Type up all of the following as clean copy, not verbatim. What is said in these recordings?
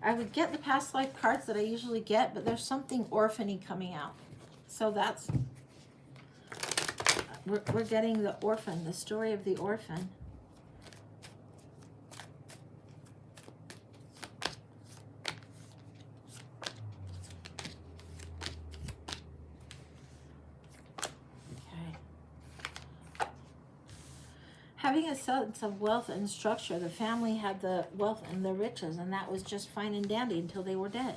I would get the past life cards that I usually get, but there's something orphany coming out. So that's, we're getting the orphan, the story of the orphan. Having a sense of wealth and structure, the family had the wealth and the riches, and that was just fine and dandy until they were dead.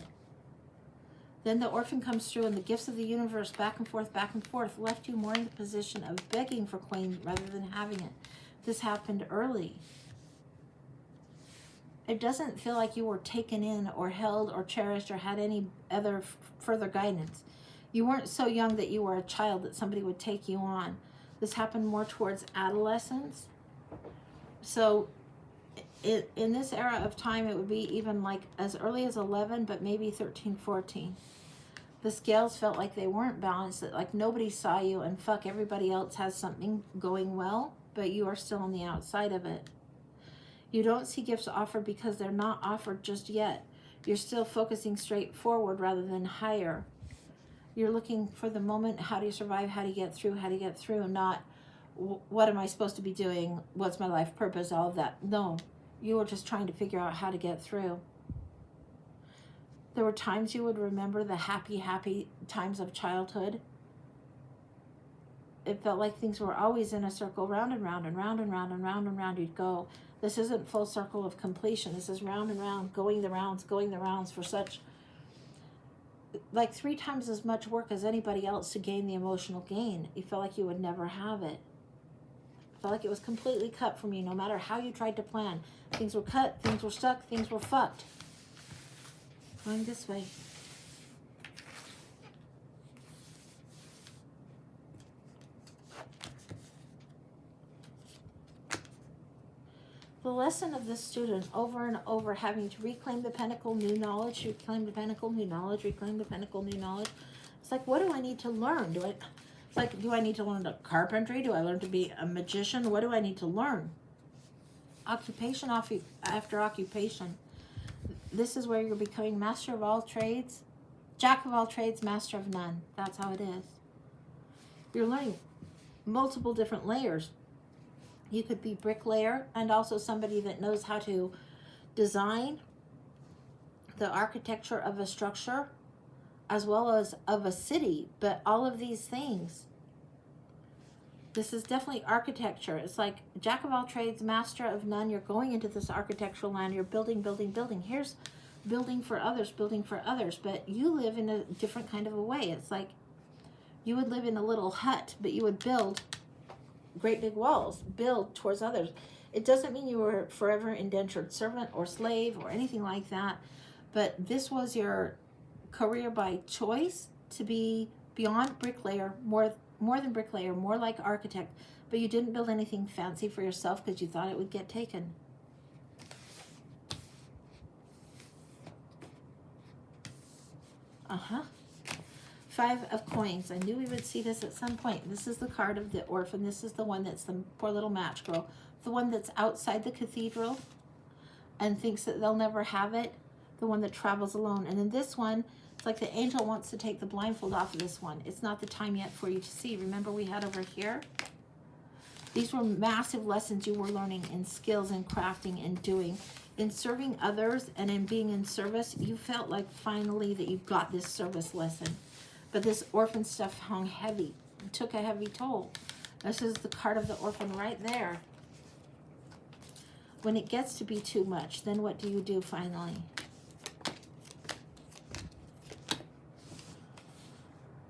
Then the orphan comes through, and the gifts of the universe, back and forth, left you more in the position of begging for Queen rather than having it. This happened early. It doesn't feel like you were taken in or held or cherished or had any other further guidance. You weren't so young that you were a child that somebody would take you on. This happened more towards adolescence. So in this era of time, it would be even like as early as 11, but maybe 13, 14. The scales felt like they weren't balanced, that like nobody saw you, and fuck, everybody else has something going well, but you are still on the outside of it. You don't see gifts offered because they're not offered just yet. You're still focusing straight forward rather than higher. You're looking for the moment, how do you survive, how do you get through, not what am I supposed to be doing, what's my life purpose, all of that. No, you were just trying to figure out how to get through. There were times you would remember the happy times of childhood. It felt like things were always in a circle, round and round and round and round and round and round you'd go. This isn't full circle of completion. This is round and round, going the rounds for such, like 3 times as much work as anybody else to gain the emotional gain. You felt like you would never have it. Felt like it was completely cut from you, no matter how you tried to plan. Things were cut, things were stuck, things were fucked. Going this way. The lesson of this student, over and over, having to reclaim the pinnacle, new knowledge, reclaim the pinnacle, new knowledge, reclaim the pinnacle, new knowledge. It's like, what do I need to learn? It's like, do I need to learn carpentry? Do I learn to be a magician? What do I need to learn? Occupation after occupation. This is where you're becoming master of all trades, jack of all trades, master of none. That's how it is. You're learning multiple different layers. You could be bricklayer and also somebody that knows how to design the architecture of a structure as well as of a city, but all of these things. This is definitely architecture. It's like jack of all trades, master of none. You're going into this architectural land. You're building. Here's building for others. But you live in a different kind of a way. It's like you would live in a little hut, but you would build great big walls, build towards others. It doesn't mean you were forever indentured servant or slave or anything like that, but this was your career by choice to be beyond bricklayer, more than bricklayer, more like architect, but you didn't build anything fancy for yourself because you thought it would get taken. Five of coins. I knew we would see this at some point. This is the card of the orphan. This is the one that's the poor little match girl. The one that's outside the cathedral and thinks that they'll never have it. The one that travels alone. And then this one, it's like the angel wants to take the blindfold off of this one. It's not the time yet for you to see. Remember we had over here? These were massive lessons you were learning in skills and crafting and doing. In serving others and in being in service, you felt like finally that you got this service lesson. But this orphan stuff hung heavy. It took a heavy toll. This is the card of the orphan right there. When it gets to be too much, then what do you do finally?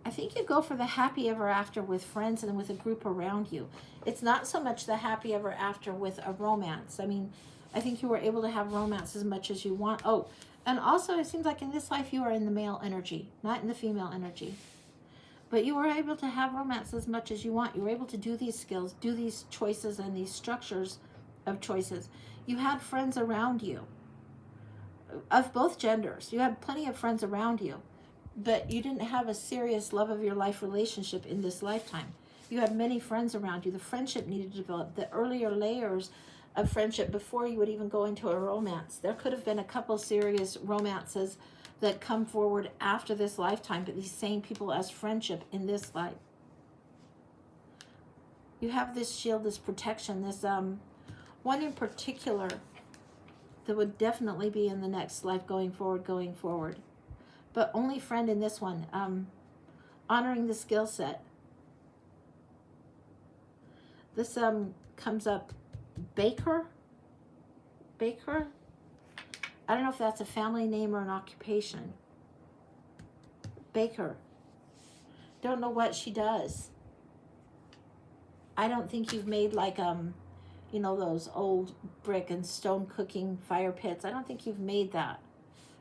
I think you go for the happy ever after with friends and with a group around you. It's not so much the happy ever after with a romance. I mean, I think you were able to have romance as much as you want. Oh, and also it seems like in this life you are in the male energy, not in the female energy. But you were able to have romance as much as you want. You were able to do these skills, do these choices and these structures of choices. You had friends around you of both genders. You had plenty of friends around you, but you didn't have a serious love of your life relationship in this lifetime. You had many friends around you. The friendship needed to develop. The earlier layers of friendship before you would even go into a romance. There could have been a couple serious romances that come forward after this lifetime, but these same people as friendship in this life. You have this shield, this protection, this one in particular that would definitely be in the next life going forward. But only friend in this one, honoring the skill set. This comes up baker. I don't know if that's a family name or an occupation. Baker. Don't know what she does. I don't think you've made like you know, those old brick and stone cooking fire pits. I don't think you've made that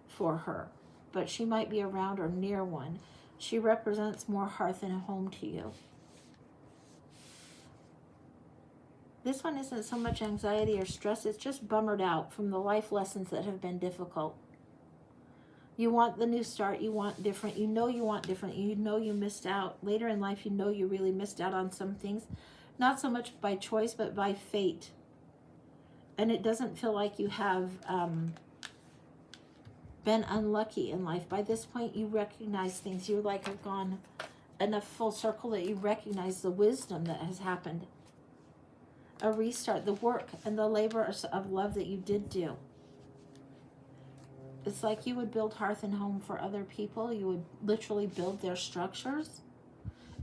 for her, but she might be around or near one. She represents more hearth and home to you. This one isn't so much anxiety or stress, it's just bummered out from the life lessons that have been difficult. You want the new start, you want different, you know you want different, you know you missed out. Later in life, you know you really missed out on some things, not so much by choice, but by fate. And it doesn't feel like you have been unlucky in life. By this point, you recognize things. You like have gone enough full circle that you recognize the wisdom that has happened. A restart, the work and the labor of love that you did do. It's like you would build hearth and home for other people. You would literally build their structures.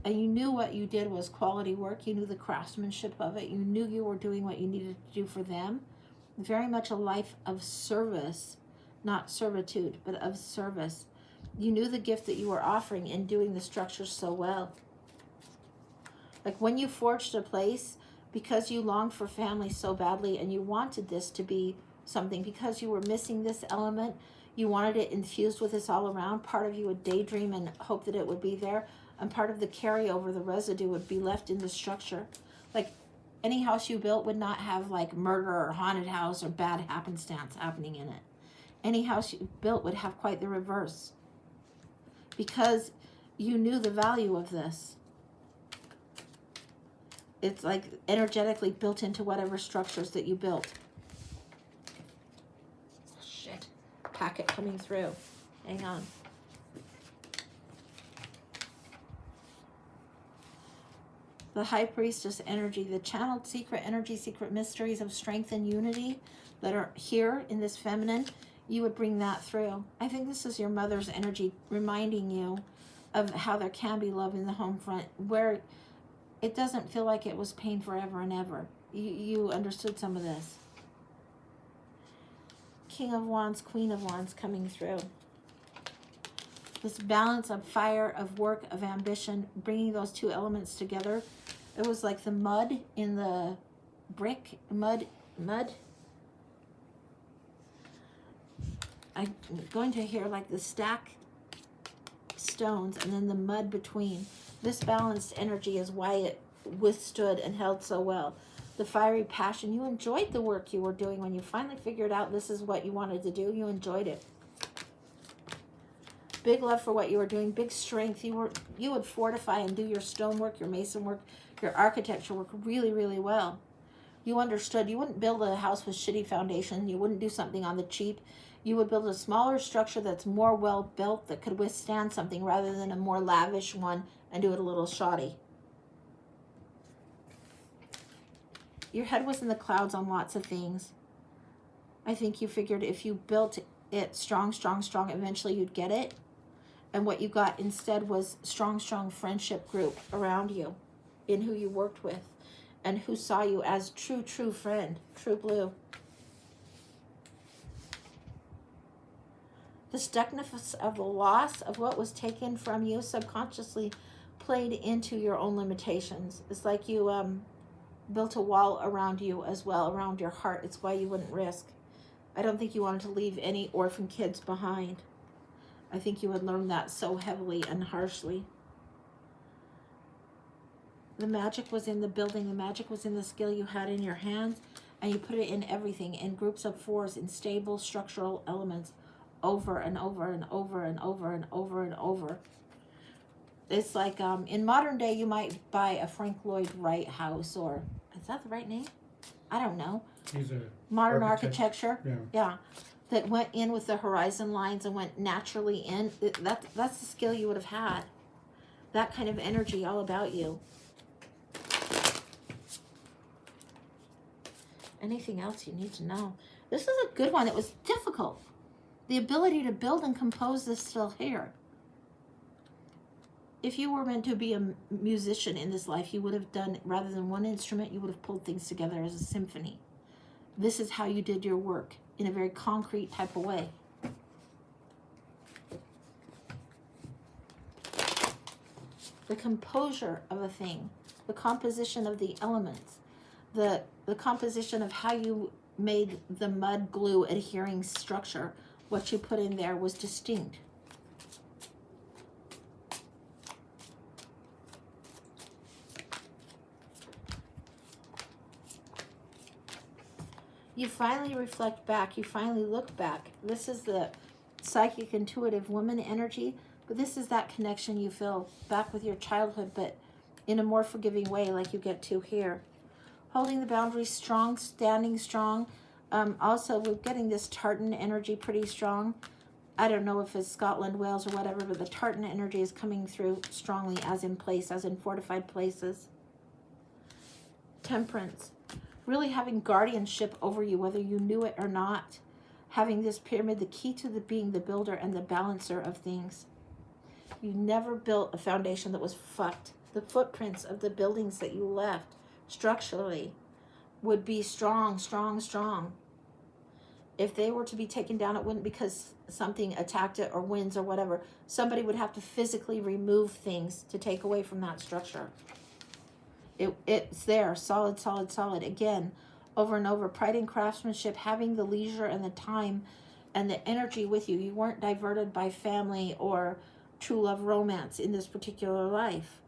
And you knew what you did was quality work. You knew the craftsmanship of it. You knew you were doing what you needed to do for them. Very much a life of service, not servitude, but of service. You knew the gift that you were offering in doing the structures so well. Like when you forged a place, because you longed for family so badly and you wanted this to be something, because you were missing this element, you wanted it infused with this all around. Part of you would daydream and hope that it would be there, and part of the carryover, the residue, would be left in the structure. Like any house you built would not have like murder or haunted house or bad happenstance happening in it. Any house you built would have quite the reverse, because you knew the value of this. It's like energetically built into whatever structures that you built. Shit. Packet coming through. Hang on. The High Priestess energy, the channeled secret energy, secret mysteries of strength and unity that are here in this feminine, you would bring that through. I think this is your mother's energy reminding you of how there can be love in the home front, where it doesn't feel like it was pain forever and ever. You understood some of this. King of Wands, Queen of Wands coming through. This balance of fire, of work, of ambition, bringing those two elements together. It was like the mud in the brick. Mud. I'm going to hear like the stack stones and then the mud between. This balanced energy is why it withstood and held so well. The fiery passion, you enjoyed the work you were doing when you finally figured out this is what you wanted to do. You enjoyed it. Big love for what you were doing, big strength. You would fortify and do your stonework, your mason work, your architecture work really, really well. You understood. You wouldn't build a house with shitty foundation. You wouldn't do something on the cheap. You would build a smaller structure that's more well built, that could withstand something, rather than a more lavish one and do it a little shoddy. Your head was in the clouds on lots of things. I think you figured if you built it strong, eventually you'd get it. And what you got instead was strong friendship group around you, in who you worked with, and who saw you as true friend, true blue. The stuckness of the loss of what was taken from you subconsciously played into your own limitations. It's like you built a wall around you as well, around your heart. It's why you wouldn't risk. I don't think you wanted to leave any orphan kids behind. I think you had learned that so heavily and harshly. The magic was in the building. The magic was in the skill you had in your hands, and you put it in everything, in groups of fours, in stable structural elements, over and over and over and over and over and over. It's like in modern day, you might buy a Frank Lloyd Wright house, or is that the right name? I don't know. He's a modern architect. architecture. Yeah. Yeah. That went in with the horizon lines and went naturally in. That's the skill you would have had. That kind of energy all about you. Anything else you need to know? This is a good one. It was difficult. The ability to build and compose is still here. If you were meant to be a musician in this life, you would have done, rather than one instrument, you would have pulled things together as a symphony. This is how you did your work, in a very concrete type of way. The composure of a thing, the composition of the elements, the composition of how you made the mud glue adhering structure, what you put in there was distinct. You finally reflect back, you finally look back. This is the psychic intuitive woman energy, but this is that connection you feel back with your childhood, but in a more forgiving way, like you get to here. Holding the boundaries strong, standing strong. Also, we're getting this tartan energy pretty strong. I don't know if it's Scotland, Wales, or whatever, but the tartan energy is coming through strongly, as in place, as in fortified places. Temperance. Really having guardianship over you, whether you knew it or not. Having this pyramid, the key to being the builder and the balancer of things. You never built a foundation that was fucked. The footprints of the buildings that you left structurally would be strong, strong, strong. If they were to be taken down, it wouldn't because something attacked it or winds or whatever. Somebody would have to physically remove things to take away from that structure. It's there, solid, solid, solid. Again, over and over. Pride in craftsmanship, having the leisure and the time and the energy with you. You weren't diverted by family or true love romance in this particular life.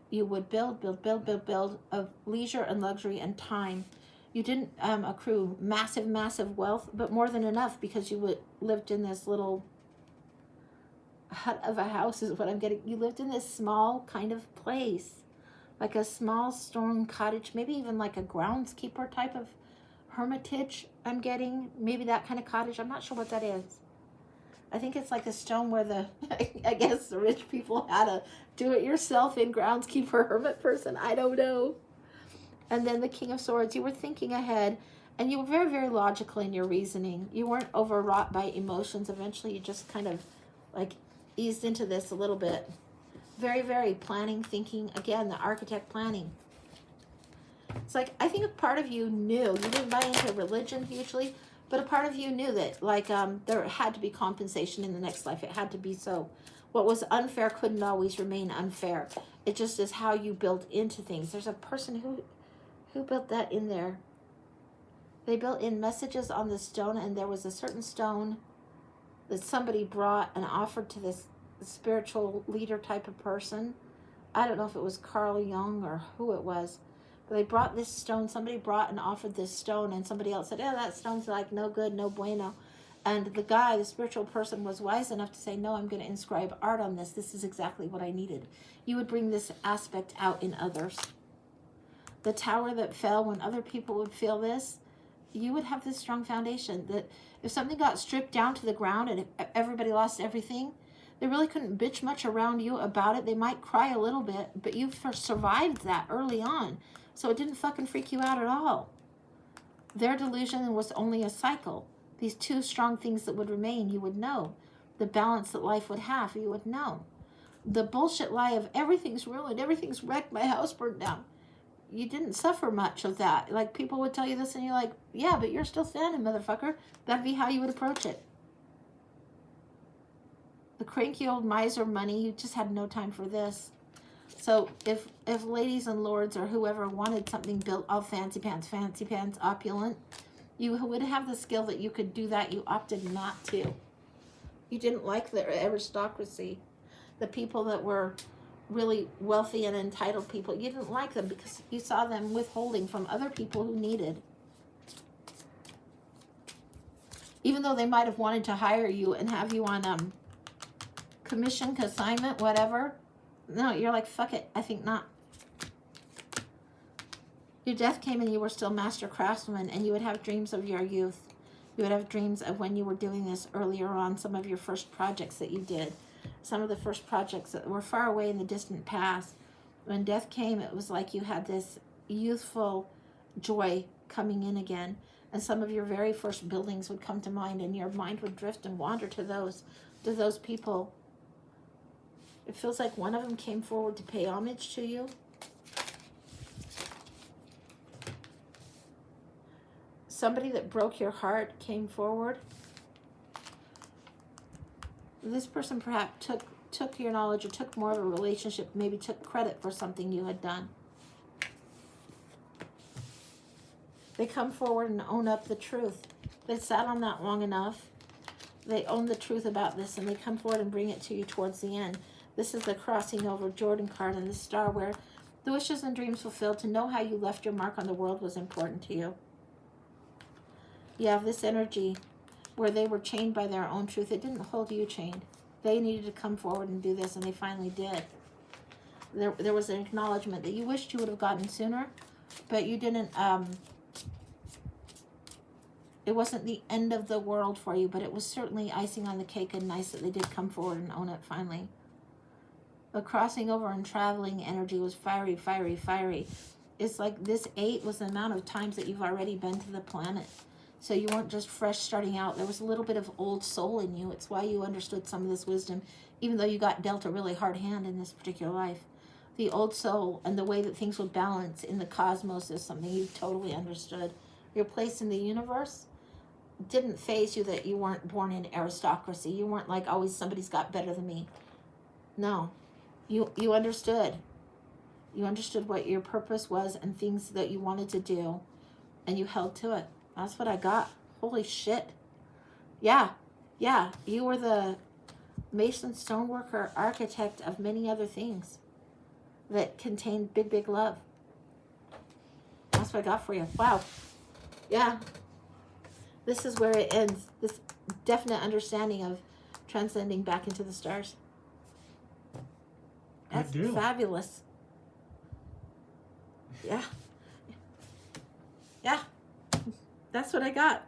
You would build of leisure and luxury and time. You didn't accrue massive, massive wealth, but more than enough because you lived in this little hut of a house is what I'm getting. You lived in this small kind of place. Like a small stone cottage, maybe even like a groundskeeper type of hermitage I'm getting. Maybe that kind of cottage. I'm not sure what that is. I think it's like a stone where I guess the rich people had a do-it-yourself in groundskeeper hermit person. I don't know. And then the King of Swords. You were thinking ahead and you were very, very logical in your reasoning. You weren't overwrought by emotions. Eventually you just kind of like eased into this a little bit. Very, very planning, thinking. Again, the architect planning. It's like, I think a part of you knew, you didn't buy into religion hugely, but a part of you knew that, like, there had to be compensation in the next life. It had to be so. What was unfair couldn't always remain unfair. It just is how you built into things. There's a person who built that in there. They built in messages on the stone, and there was a certain stone that somebody brought and offered to this spiritual leader type of person. I don't know if it was Carl Jung or who it was, but they brought this stone. Somebody brought and offered this stone, and somebody else said, "Yeah, that stone's like no good, no bueno." And the guy, the spiritual person, was wise enough to say, "No, I'm going to inscribe art on this. This is exactly what I needed." You would bring this aspect out in others. The tower that fell, when other people would feel this, you would have this strong foundation that if something got stripped down to the ground and everybody lost everything, they really couldn't bitch much around you about it. They might cry a little bit, but you survived that early on. So it didn't fucking freak you out at all. Their delusion was only a cycle. These two strong things that would remain, you would know. The balance that life would have, you would know. The bullshit lie of everything's ruined, everything's wrecked, my house burned down. You didn't suffer much of that. Like, people would tell you this and you're like, yeah, but you're still standing, motherfucker. That'd be how you would approach it. The cranky old miser money, you just had no time for this. So if ladies and lords or whoever wanted something built all fancy pants, opulent, you would have the skill that you could do that. You opted not to. You didn't like the aristocracy, the people that were really wealthy and entitled people. You didn't like them because you saw them withholding from other people who needed. Even though they might have wanted to hire you and have you on commission, consignment, whatever. No, you're like, fuck it, I think not. Your death came and you were still master craftsman, and you would have dreams of your youth. You would have dreams of when you were doing this earlier on, some of your first projects that you did, some of the first projects that were far away in the distant past. When death came, it was like you had this youthful joy coming in again, and some of your very first buildings would come to mind, and your mind would drift and wander to those people. It feels like one of them came forward to pay homage to you. Somebody that broke your heart came forward. This person perhaps took your knowledge, or took more of a relationship, maybe took credit for something you had done. They come forward and own up the truth. They sat on that long enough. They own the truth about this, and they come forward and bring it to you towards the end. This is the crossing over Jordan card and the star, where the wishes and dreams fulfilled. To know how you left your mark on the world was important to you. You have this energy where they were chained by their own truth. It didn't hold you chained. They needed to come forward and do this, and they finally did. There was an acknowledgement that you wished you would have gotten sooner, but you didn't. It wasn't the end of the world for you, but it was certainly icing on the cake, and nice that they did come forward and own it finally. The crossing over and traveling energy was fiery, fiery, fiery. It's like this 8 was the amount of times that you've already been to the planet. So you weren't just fresh starting out. There was a little bit of old soul in you. It's why you understood some of this wisdom, even though you got dealt a really hard hand in this particular life. The old soul and the way that things would balance in the cosmos is something you totally understood. Your place in the universe didn't faze you that you weren't born in aristocracy. You weren't like, always somebody's got better than me. No. You understood. You understood what your purpose was and things that you wanted to do, and you held to it. That's what I got. Holy shit. Yeah. You were the mason, stoneworker, architect of many other things that contained big, big love. That's what I got for you. Wow. Yeah. This is where it ends. This definite understanding of transcending back into the stars. That's fabulous. Yeah. That's what I got.